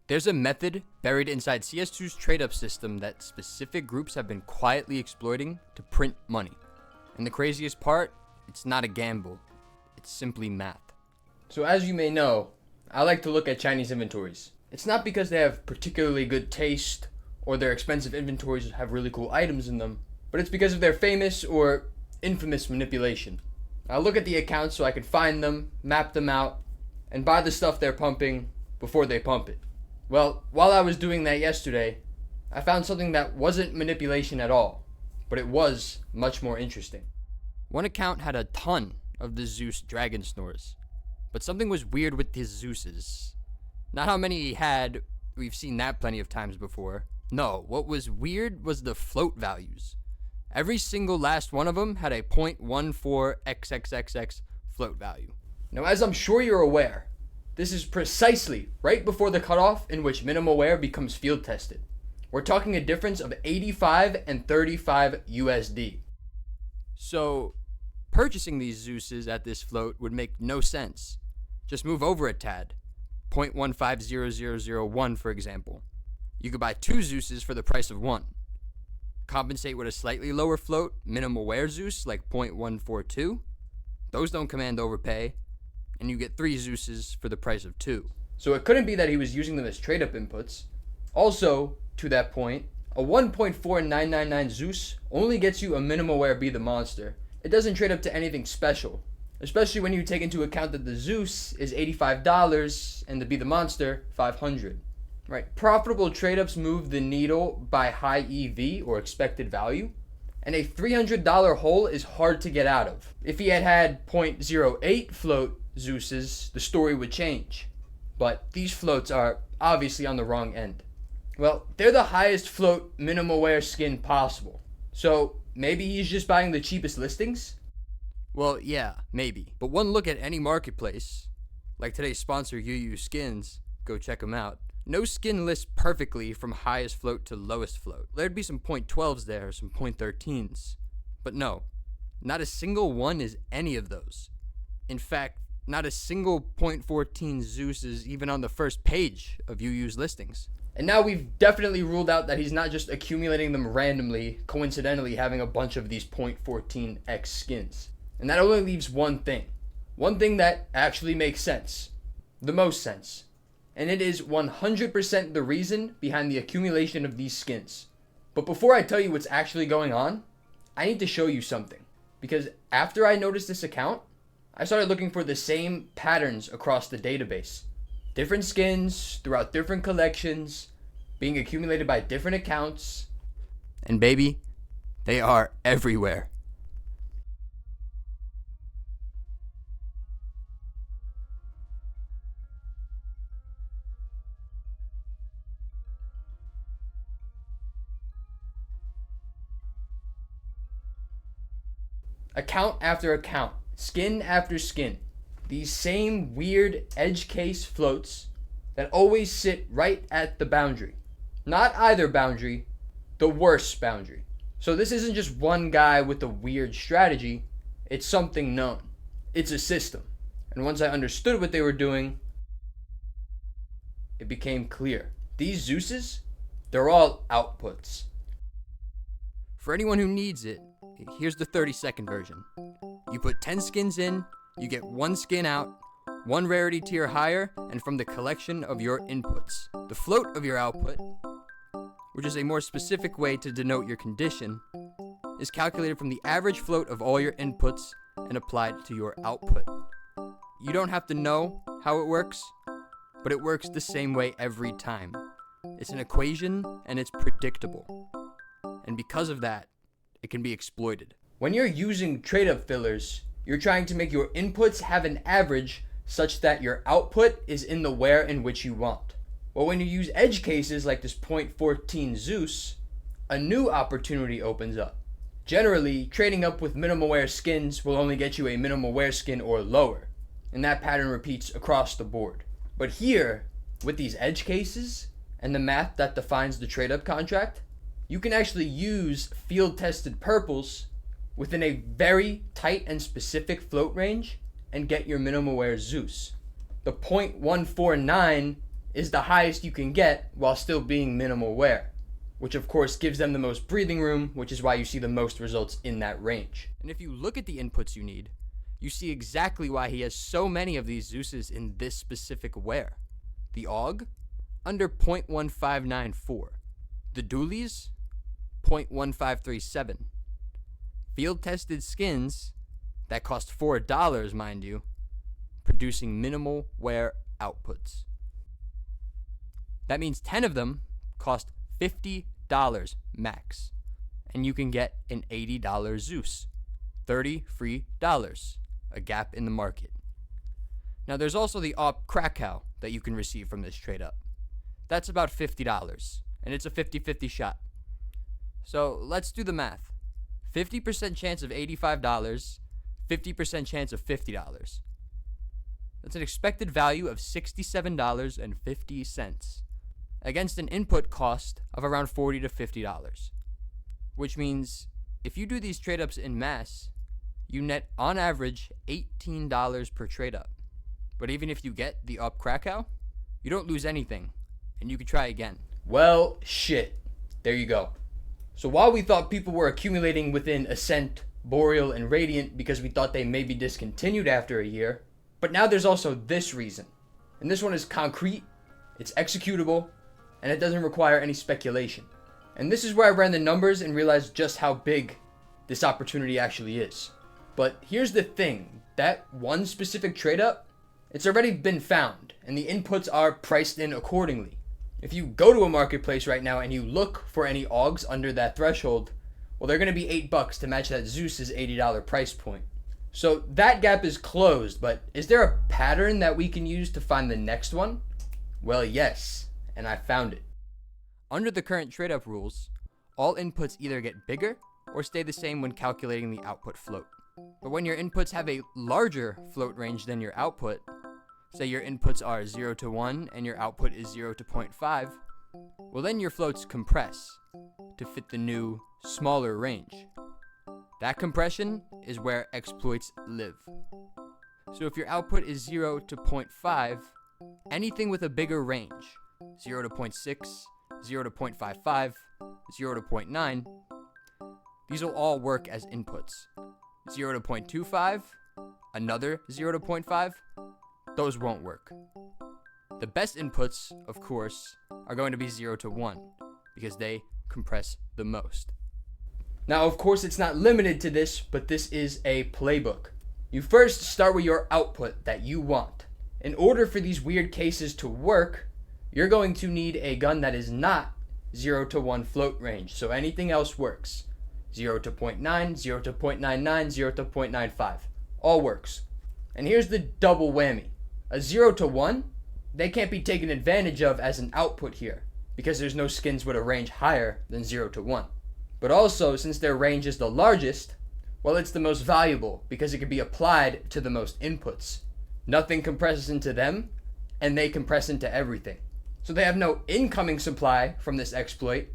There's a method buried inside CS2's trade-up system that specific groups have been quietly exploiting to print money. And the craziest part, it's not a gamble, it's simply math. So as you may know, I like to look at Chinese inventories. It's not because they have particularly good taste or their expensive inventories have really cool items in them, but it's because of their famous or infamous manipulation. I look at the accounts so I can find them, map them out, and buy the stuff they're pumping before they pump it. Well, while I was doing that yesterday, I found something that wasn't manipulation at all, but it was much more interesting. One account had a ton of the Zeus dragon snores, but something was weird with his Zeuses. Not how many he had, we've seen that plenty of times before. No, what was weird was the float values. Every single last one of them had a 0.14xxxx float value. Now, as I'm sure you're aware, this is precisely right before the cutoff in which minimal wear becomes field tested. We're talking a difference of 85 and 35 USD. So, purchasing these Zeuses at this float would make no sense. Just move over a tad. 0.150001, for example. You could buy 2 Zeuses for the price of 1. Compensate with a slightly lower float, minimal wear Zeus, like 0.142. Those don't command overpay. And you get 3 Zeuses for the price of 2. So it couldn't be that he was using them as trade-up inputs. Also, to that point, a 1.4999 Zeus only gets you a minimal wear Be the Monster. It doesn't trade up to anything special, especially when you take into account that the Zeus is $85 and the Be the Monster $500. Right? Profitable trade-ups move the needle by high EV or expected value, and a $300 hole is hard to get out of. If he had 0.08 float Zeuses, the story would change. But these floats are obviously on the wrong end. Well, they're the highest float minimal wear skin possible. So maybe he's just buying the cheapest listings? Well, yeah, maybe. But one look at any marketplace, like today's sponsor UU Skins, go check them out. No skin lists perfectly from highest float to lowest float. There'd be some 0.12s there, some 0.13s. But no, not a single one is any of those. In fact, not a single 0.14 Zeus is even on the first page of UU's listings. And now we've definitely ruled out that he's not just accumulating them randomly, coincidentally having a bunch of these 0.14x skins. And that only leaves one thing that actually makes sense. The most sense. And it is 100% the reason behind the accumulation of these skins. But before I tell you what's actually going on, I need to show you something. Because after I noticed this account, I started looking for the same patterns across the database. Different skins throughout different collections, being accumulated by different accounts. And baby, they are everywhere. Account after account, skin after skin, these same weird edge case floats that always sit right at the boundary. Not either boundary, the worst boundary. So this isn't just one guy with a weird strategy, it's something known. It's a system. And once I understood what they were doing, it became clear. These Zeuses, they're all outputs. For anyone who needs it, here's the 30-second version. You put 10 skins in, you get 1 skin out, 1 rarity tier higher, and from the collection of your inputs. The float of your output, which is a more specific way to denote your condition, is calculated from the average float of all your inputs and applied to your output. You don't have to know how it works, but it works the same way every time. It's an equation and it's predictable. And because of that, it can be exploited. When you're using trade-up fillers, you're trying to make your inputs have an average such that your output is in the wear in which you want. Well, when you use edge cases like this 0.14 Zeus, a new opportunity opens up. Generally, trading up with minimal wear skins will only get you a minimal wear skin or lower, and that pattern repeats across the board. But here, with these edge cases and the math that defines the trade-up contract, you can actually use field-tested purples within a very tight and specific float range and get your minimal wear Zeus. The 0.149 is the highest you can get while still being minimal wear, which of course gives them the most breathing room, which is why you see the most results in that range. And if you look at the inputs you need, you see exactly why he has so many of these Zeuses in this specific wear. The AUG, under 0.1594. The dualies, 0.1537. Field-tested skins, that cost $4, mind you, producing minimal wear outputs. That means 10 of them cost $50 max, and you can get an $80 Zeus. 30 free dollars, a gap in the market. Now there's also the Op Krakow that you can receive from this trade up. That's about $50, and it's a 50-50 shot. So let's do the math. 50% chance of $85, 50% chance of $50. That's an expected value of $67.50 against an input cost of around $40 to $50, which means if you do these trade ups in mass, you net on average $18 per trade up. But even if you get the Up Krakow, you don't lose anything, and you can try again. Well, shit. There you go. So while we thought people were accumulating within Ascent, Boreal, and Radiant because we thought they may be discontinued after a year, but now there's also this reason. And this one is concrete, it's executable, and it doesn't require any speculation. And this is where I ran the numbers and realized just how big this opportunity actually is. But here's the thing, that one specific trade up, it's already been found, and the inputs are priced in accordingly. If you go to a marketplace right now and you look for any AUGs under that threshold, well, they're going to be $8 to match that Zeus's $80 price point. So that gap is closed, but is there a pattern that we can use to find the next one? Well, yes, and I found it. Under the current trade-up rules, all inputs either get bigger or stay the same when calculating the output float. But when your inputs have a larger float range than your output, say your inputs are 0 to 1 and your output is 0 to 0.5, well then your floats compress to fit the new, smaller range. That compression is where exploits live. So if your output is 0 to 0.5, anything with a bigger range, 0 to 0.6, 0 to 0.55, 0 to 0.9, these will all work as inputs. 0 to 0.25, another 0 to 0.5, those won't work. The best inputs, of course, are going to be 0 to 1, because they compress the most. Now, of course, it's not limited to this, but this is a playbook. You first start with your output that you want. In order for these weird cases to work, you're going to need a gun that is not 0 to 1 float range, so anything else works. 0 to 0.9, 0 to 0.99, 0 to 0.95. All works. And here's the double whammy. A 0 to 1, they can't be taken advantage of as an output here, because there's no skins with a range higher than 0 to 1. But also, since their range is the largest, well, it's the most valuable, because it can be applied to the most inputs. Nothing compresses into them, and they compress into everything. So they have no incoming supply from this exploit,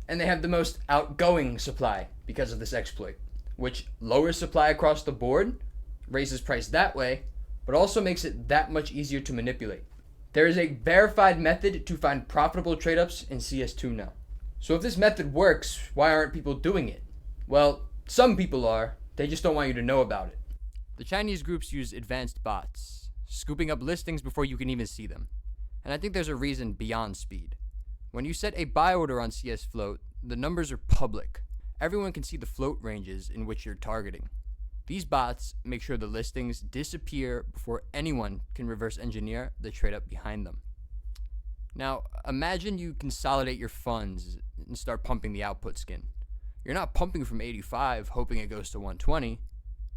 and they have the most outgoing supply because of this exploit, which lowers supply across the board, raises price that way, but also makes it that much easier to manipulate. There is a verified method to find profitable trade-ups in CS2 now. So if this method works, why aren't people doing it? Well, some people are, they just don't want you to know about it. The Chinese groups use advanced bots, scooping up listings before you can even see them. And I think there's a reason beyond speed. When you set a buy order on CS Float, the numbers are public. Everyone can see the float ranges in which you're targeting. These bots make sure the listings disappear before anyone can reverse engineer the trade up behind them. Now, imagine you consolidate your funds and start pumping the output skin. You're not pumping from 85 hoping it goes to 120.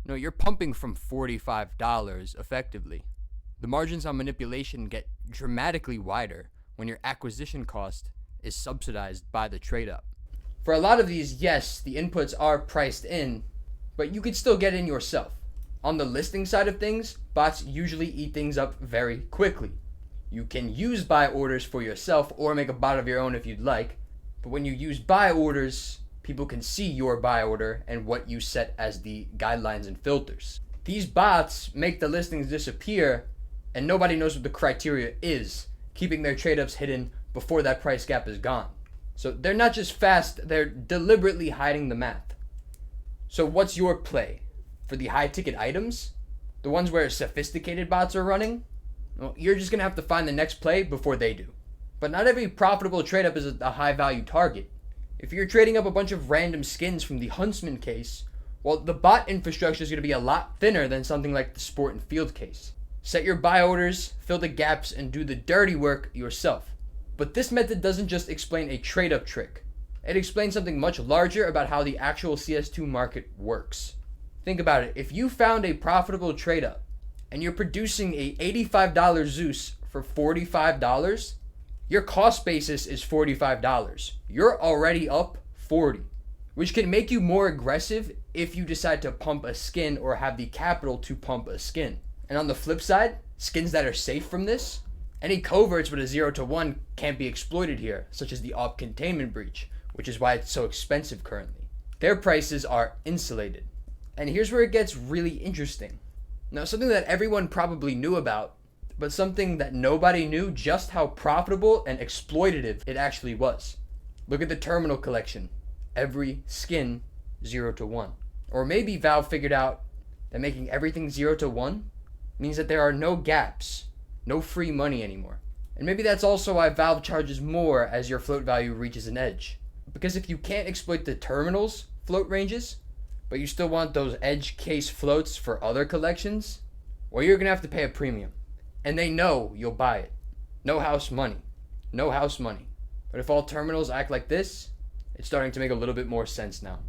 No, you're pumping from $45 effectively. The margins on manipulation get dramatically wider when your acquisition cost is subsidized by the trade up. For a lot of these, yes, the inputs are priced in, but you could still get in yourself. On the listing side of things, bots usually eat things up very quickly. You can use buy orders for yourself or make a bot of your own if you'd like, but when you use buy orders, people can see your buy order and what you set as the guidelines and filters. These bots make the listings disappear, and nobody knows what the criteria is keeping their trade-ups hidden before that price gap is gone. So they're not just fast, they're deliberately hiding the math. So what's your play? For the high-ticket items? The ones where sophisticated bots are running? Well, you're just going to have to find the next play before they do. But not every profitable trade-up is a high-value target. If you're trading up a bunch of random skins from the Huntsman case, well, the bot infrastructure is going to be a lot thinner than something like the Sport and Field case. Set your buy orders, fill the gaps, and do the dirty work yourself. But this method doesn't just explain a trade-up trick. It explains something much larger about how the actual CS2 market works. Think about it. If you found a profitable trade-up and you're producing a $85 Zeus for $45, your cost basis is $45. You're already up 40, which can make you more aggressive if you decide to pump a skin or have the capital to pump a skin. And on the flip side, skins that are safe from this, any coverts with a 0 to 1 can't be exploited here, such as the AWP containment breach, which is why it's so expensive currently. Their prices are insulated. And here's where it gets really interesting. Now, something that everyone probably knew about, but something that nobody knew just how profitable and exploitative it actually was. Look at the terminal collection. Every skin 0 to 1. Or maybe Valve figured out that making everything 0 to 1 means that there are no gaps, no free money anymore. And maybe that's also why Valve charges more as your float value reaches an edge. Because if you can't exploit the terminal's float ranges, but you still want those edge case floats for other collections, well, you're going to have to pay a premium. And they know you'll buy it. No house money. No house money. But if all terminals act like this, it's starting to make a little bit more sense now.